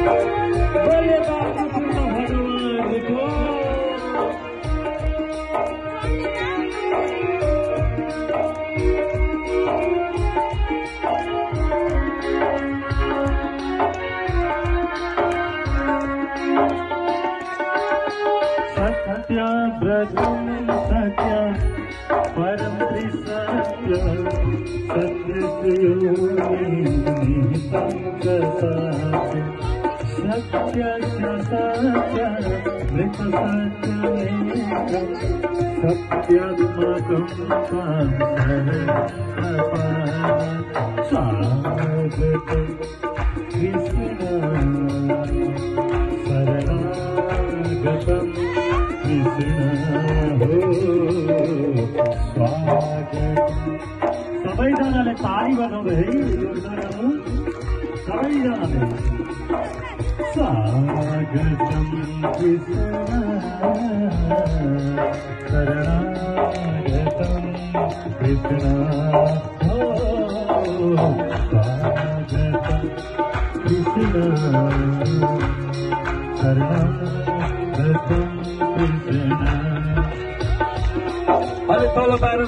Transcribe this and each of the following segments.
बोले बालकृष्ण भगवान को। सत्याव्रतम सत्य परम सत्य सत्य सत्य मृत सत्यात्मकं स्वागतं कृष्ण शरणागतं कृष्ण हो स्वागत। सबैजनाले ताली बजाउँदै है सबैजनाले स्वागतं कृष्ण शरणागतं कृष्ण हो स्वागतं कृष्ण शरणागतं कृष्ण। अरे तल बाहिर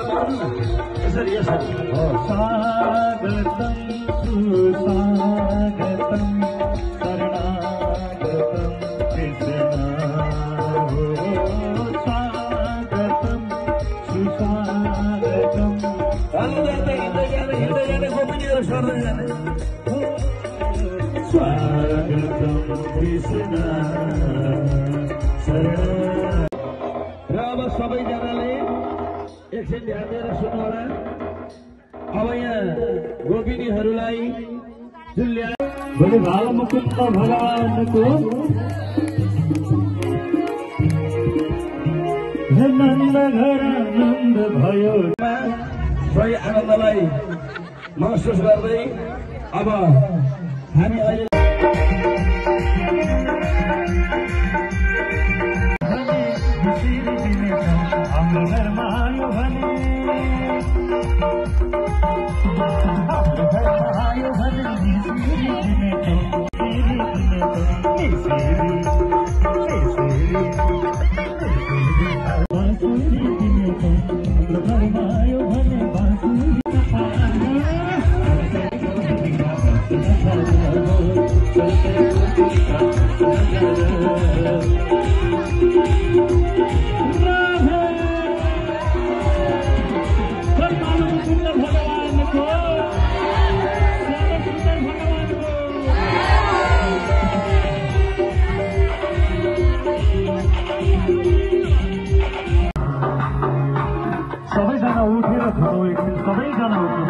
यसरी यसरी स्वागतं सुस्वागतं शरणागतं कृष्ण हो स्वागतं सुस्वागतं। स्वागतं कृष्ण शरण। र अब सबैजनाले एकछिन ध्यान दिएर सुन्नु होला। अब यहाँ गोपिनीहरूलाई जुन ल्याए भालमुकुन्द भगवानको नन्द घर नन्द भयो सही आनन्दलाई महसुस गर्दै अब हामी अहिले हाम्रो घरमा आयो भने सबैजना उठेर छोडो एकछिन सबैजना उठ्नु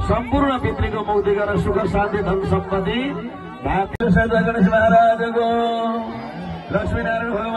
संपूर्ण पितृको मुक्ति गर सुख शान्ति धन सम्पत्ति गणेश महाराज को लक्ष्मीनारायण